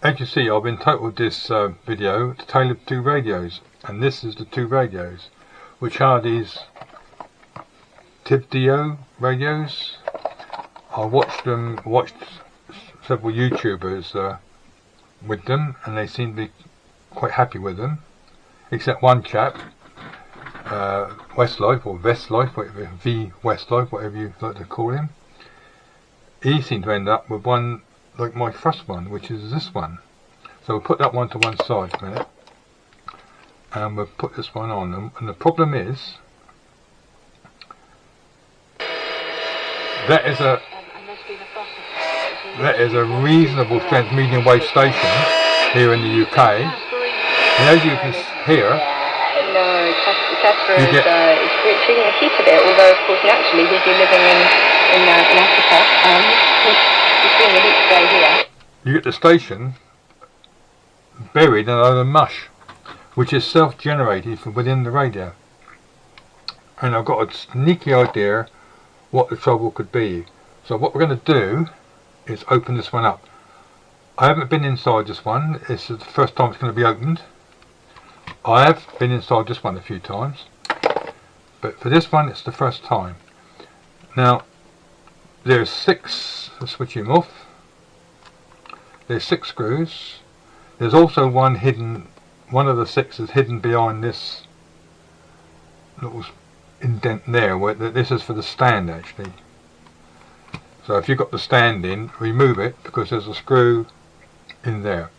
As you see, I've entitled this video The Tale of Two Radios, and this is the two radios, which are these Tivdio radios. I watched several YouTubers with them, and they seem to be quite happy with them, except one chap, Westlife or Vestlife, whatever, V Westlife, whatever you like to call him. He seemed to end up with one like my first one, which is this one. So we'll put that one to one side a minute, and we'll put this one on. And the problem is, that is a reasonable strength medium wave station here in the UK. And as you can hear, Casper is feeling the heat of it, although of course naturally he'd be living in Africa. He's feeling the heat today here. You get the station buried in a load of mush, which is self-generated from within the radio. And I've got a sneaky idea what the trouble could be. So what we're going to do is open this one up. I haven't been inside this one. This is the first time it's going to be opened. I have been inside this one a few times, but for this one it's the first time. Now there's 6, let's switch him off. There's 6 screws. There's also one hidden, one of the 6 is hidden behind this little indent there, where this is for the stand actually. So if you've got the stand in, remove it because there's a screw in there.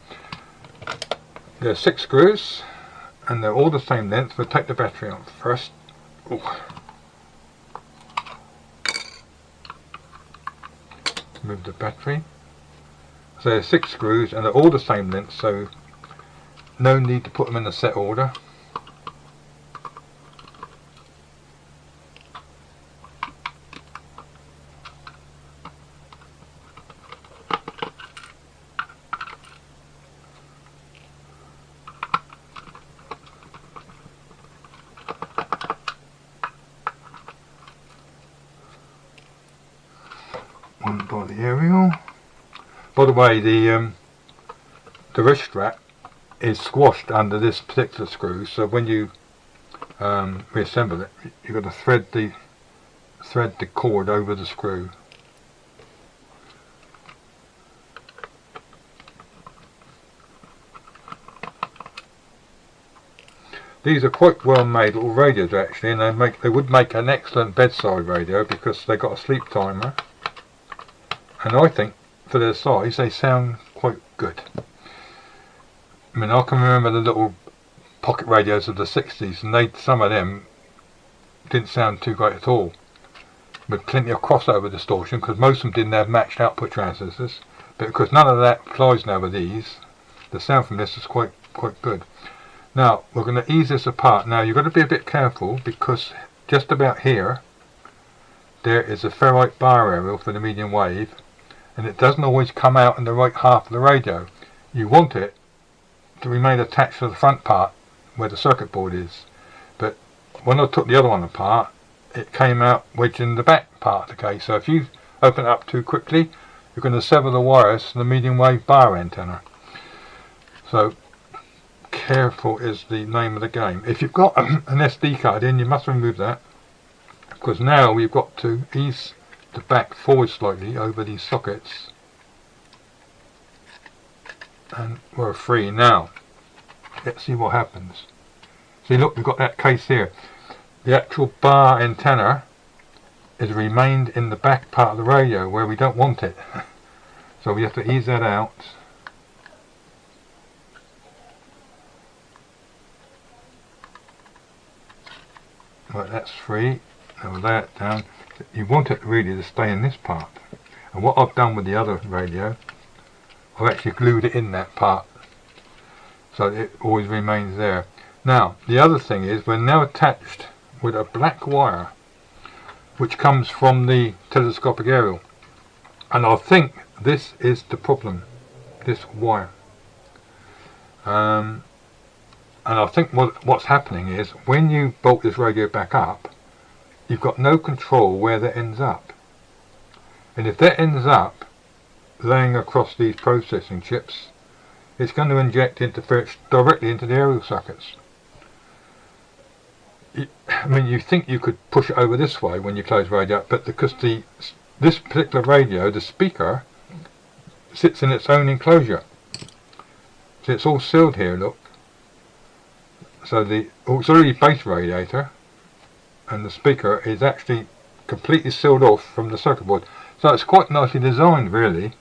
There's 6 screws and they're all the same length. We'll take the battery out first. Ooh. Move the battery. So there's 6 screws and they're all the same length, so no need to put them in a set order. One by the aerial. By the way, the wrist strap is squashed under this particular screw, so when you reassemble it, you've got to thread the cord over the screw. These are quite well made little radios actually, and they would make an excellent bedside radio because they got a sleep timer, and I think for their size they sound quite good. I mean, I can remember the little pocket radios of the 60s, and some of them didn't sound too great at all, with plenty of crossover distortion because most of them didn't have matched output transistors, but because none of that applies now with these, the sound from this is quite good. Now we're going to ease this apart. Now you've got to be a bit careful because just about here there is a ferrite bar aerial for the medium wave, and it doesn't always come out in the right half of the radio. You want it to remain attached to the front part where the circuit board is, but when I took the other one apart it came out wedged in the back part of the case. So if you open it up too quickly you're going to sever the wires to the medium wave bar antenna. So careful is the name of the game. If you've got an SD card in, you must remove that, because now we've got to ease the back forward slightly over these sockets, and we're free now. Let's see what happens. See, look, we've got that case here. The actual bar antenna has remained in the back part of the radio where we don't want it. So we have to ease that out. Right, that's free. Now we'll lay it down. You want it really to stay in this part, and what I've done with the other radio, I've actually glued it in that part so it always remains there. Now the other thing is we're now attached with a black wire which comes from the telescopic aerial, and I think this is the problem, this wire. And I think what's happening is when you bolt this radio back up, you've got no control where that ends up, and if that ends up laying across these processing chips, it's going to inject interference directly into the aerial sockets. I mean, you think you could push it over this way when you close radio up, but because this particular radio, the speaker, sits in its own enclosure. So it's all sealed here, look. So the auxiliary base radiator and the speaker is actually completely sealed off from the circuit board. So it's quite nicely designed, really.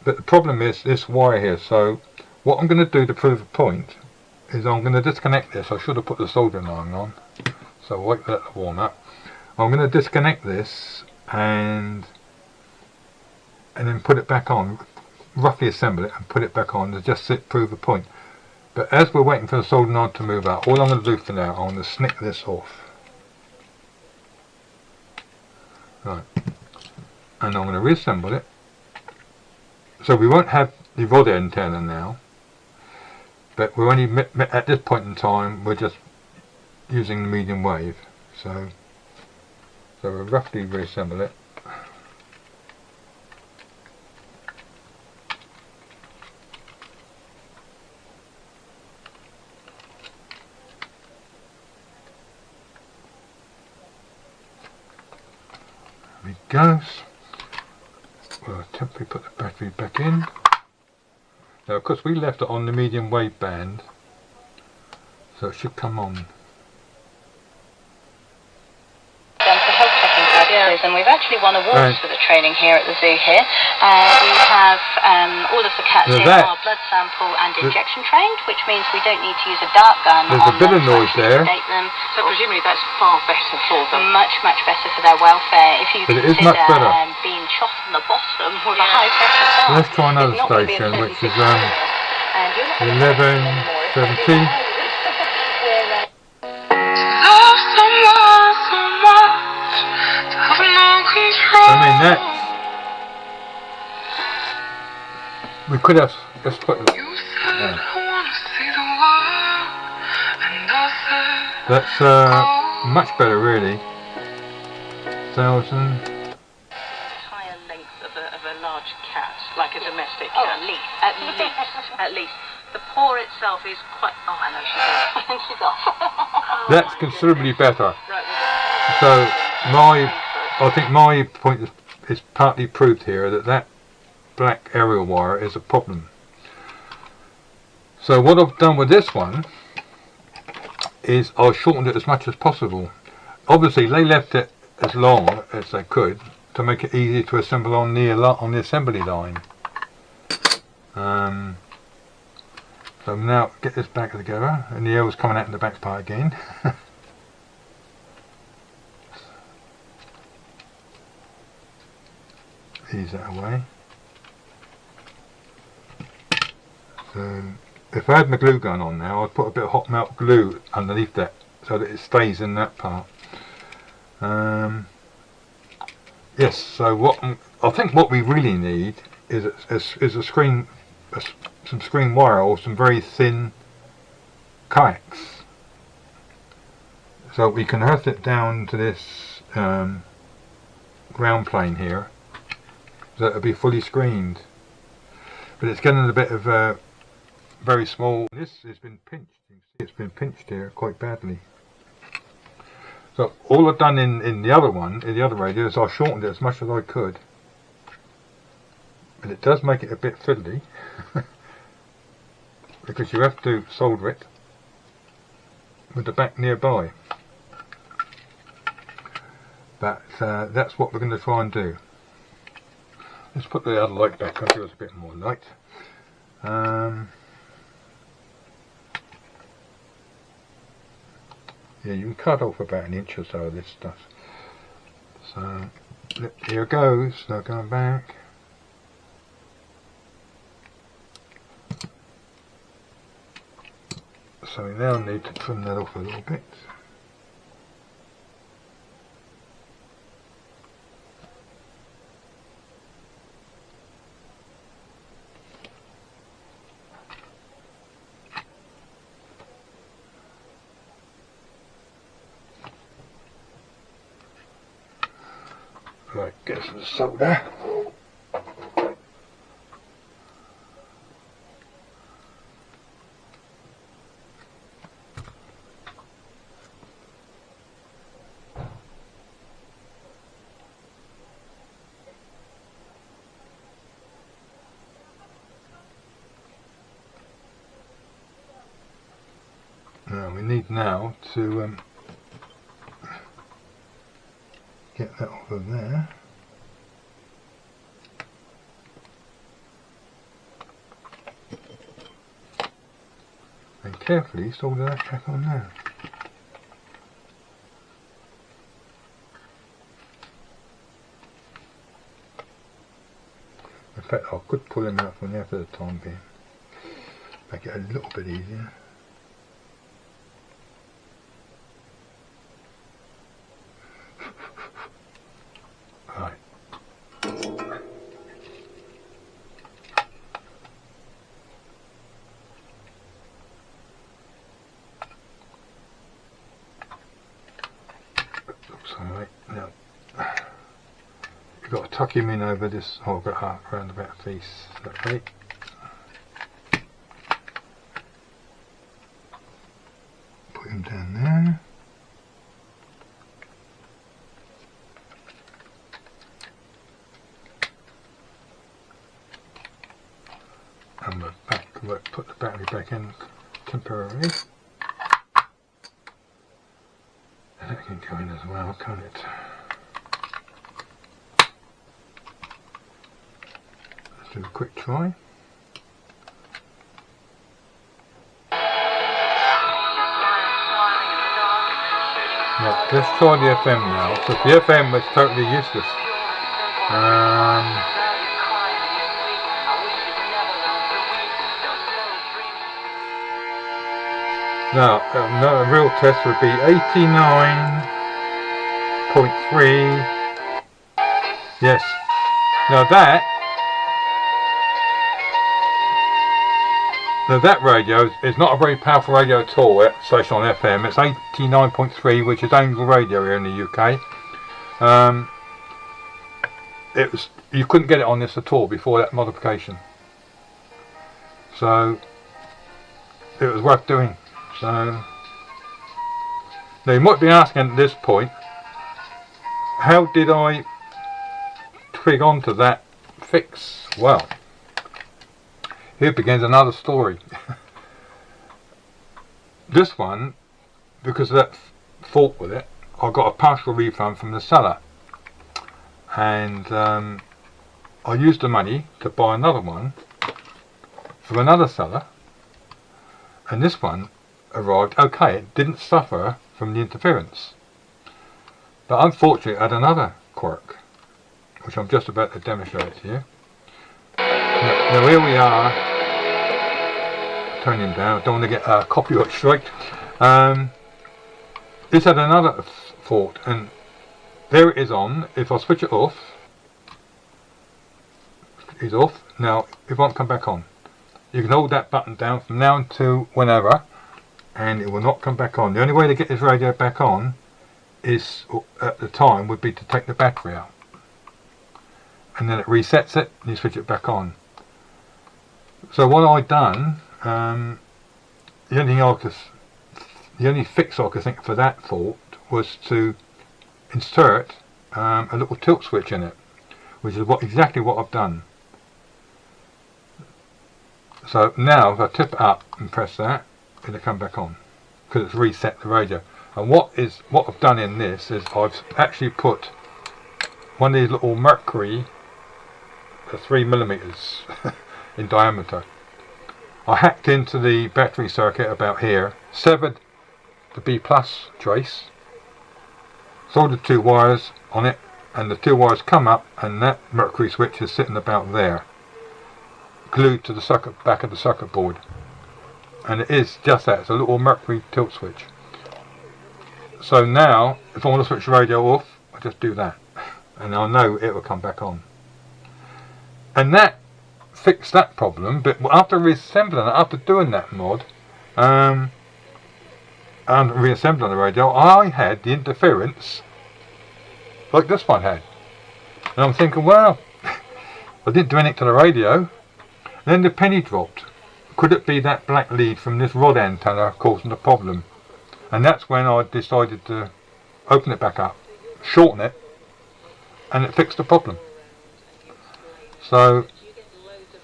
But the problem is this wire here. So what I'm going to do to prove a point is I'm going to disconnect this. I should have put the soldering iron on, so I'll wait for that to warm up. I'm going to disconnect this and then put it back on, roughly assemble it and put it back on to just prove a point. But as we're waiting for the soldering iron to move out, all I'm going to do for now, I'm going to snick this off. Right, and I'm going to reassemble it. So we won't have the rod antenna now, but we're only at this point in time we're just using the medium wave. So we'll roughly reassemble it. There it goes. We'll temporarily put the battery back in. Now of course we left it on the medium wave band, so it should come on. For health checking purposes, and we've actually won awards for the training here at the zoo here. We have all of the cats here are blood sample and injection trained, which means we don't need to use a dart gun. There's a bit of noise there. So presumably that's far better for them. Much better for their welfare. If you but it is much better. Being shot on the bottom with a high pressure dart. Let's try another station, which is 11:17. I mean that's, we could have, let's put it, that's much better really. 1,000. Higher length of a large cat, like a domestic cat. At least. The paw itself is quite, oh I know she's off. That's considerably better. So I think my point is partly proved here that black aerial wire is a problem. So what I've done with this one is I've shortened it as much as possible. Obviously they left it as long as they could to make it easy to assemble on the assembly line. So now get this back together, and the air's coming out in the back part again. Ease that away. So if I had my glue gun on now, I'd put a bit of hot melt glue underneath that so that it stays in that part. Yes, so I think what we really need is a screen, some screen wire or some very thin coax, so we can earth it down to this ground plane here, so it'll be fully screened. But it's getting a bit of very small. This has been pinched. You can see it's been pinched here quite badly. So all I've done in the other one, in the other radio, is I shortened it as much as I could. But it does make it a bit fiddly because you have to solder it with the back nearby. But that's what we're going to try and do. Let's put the other light back on so it's a bit more light. Yeah, you can cut off about an inch or so of this stuff. So here goes. Now going back. So we now need to trim that off a little bit. Right, get some solder. now to get that off of there. And carefully solder that back on there. In fact, I could pull him out from there for the time being. Make it a little bit easier. Right. Looks alright. Now, you've got to tuck him in over this whole roundabout piece that way. Put him down there. And we're back. We'll put the battery back in temporarily. And that can go in as well, can't it? Let's do a quick try. Right, let's try the FM now. So the FM was totally useless. Now, a real test would be 89.3. Yes. Now that radio is not a very powerful radio at all, station on FM. It's 89.3, which is Angel Radio here in the UK. You couldn't get it on this at all before that modification. So it was worth doing. So now you might be asking at this point, how did I twig onto that fix? Well, here begins another story. This one, because of that fault with it, I got a partial refund from the seller, and I used the money to buy another one from another seller, and this one arrived okay. It didn't suffer from the interference, but unfortunately it had another quirk, which I'm just about to demonstrate to you. Now here we are. Turn him down, I don't want to get a copyright strike. This had another fault, and there it is on. If I switch it off, it's off. Now it won't come back on. You can hold that button down from now until whenever, and it will not come back on. The only way to get this radio back on is, at the time, would be to take the battery out, and then it resets it and you switch it back on. So what I done, the only fix I could think for that fault was to insert a little tilt switch in it, which is exactly what I've done. So now if I tip it up and press that, it'll come back on because it's reset the radio. And what I've done in this is I've actually put one of these little mercury, 3mm in diameter. I hacked into the battery circuit about here, severed the B plus trace, soldered 2 wires on it, and the 2 wires come up, and that mercury switch is sitting about there, glued to the back of the circuit board. And it is just that, it's a little mercury tilt switch. So now, if I want to switch the radio off, I just do that, and I know it will come back on. And that fixed that problem, but after reassembling it, after doing that mod, and reassembling the radio, I had the interference like this one had. And I'm thinking, well, I didn't do anything to the radio. And then the penny dropped. Could it be that black lead from this rod antenna causing the problem? And that's when I decided to open it back up, shorten it, and it fixed the problem. So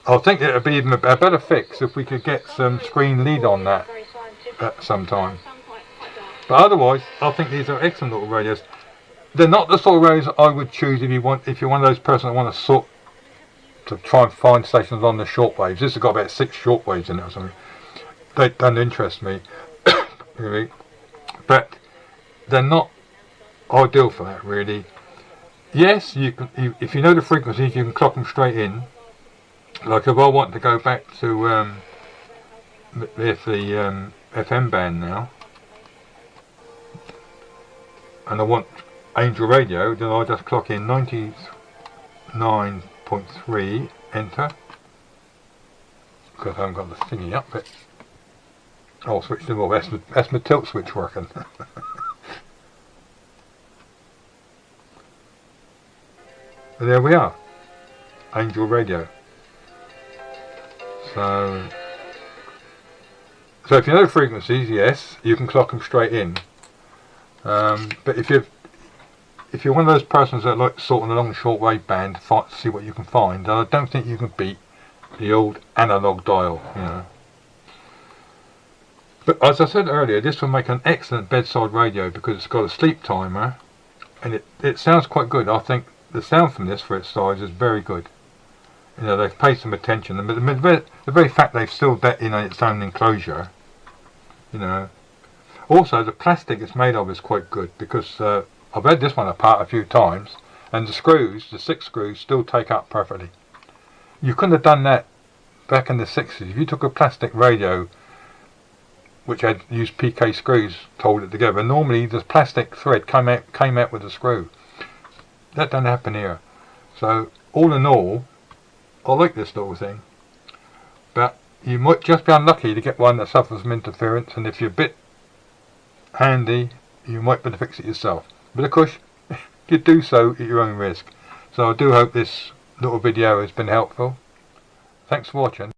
I think it would be even a better fix if we could get some screen lead on that at some time. But otherwise, I think these are excellent little radios. They're not the sort of radios I would choose if you're one of those persons that want to try and find stations on the shortwaves. This has got about 6 shortwaves in it or something. They don't interest me, really. But they're not ideal for that, really. Yes, you can. If you know the frequencies, you can clock them straight in. Like if I want to go back to the FM band now, and I want Angel Radio, then I just clock in 99.3, enter. Because I haven't got the thingy up, but I'll switch them all. That's my tilt switch working. But there we are, Angel Radio. So if you know frequencies, yes, you can clock them straight in. But if you're one of those persons that like sorting along the shortwave band to see what you can find, I don't think you can beat the old analog dial, you know. But as I said earlier, this will make an excellent bedside radio because it's got a sleep timer, and it sounds quite good. I think the sound from this for its size is very good. You know, they've paid some attention, but the very fact they've sealed that in its own enclosure, you know. Also, the plastic it's made of is quite good because I've had this one apart a few times, and the 6 screws, still take up perfectly. You couldn't have done that back in the 60s. If you took a plastic radio which had used PK screws to hold it together, normally the plastic thread came out with a screw. That doesn't happen here. So all in all, I like this little thing, but you might just be unlucky to get one that suffers from interference, and if you're a bit handy, you might be able to fix it yourself. But of course, you do so at your own risk. So I do hope this little video has been helpful. Thanks for watching.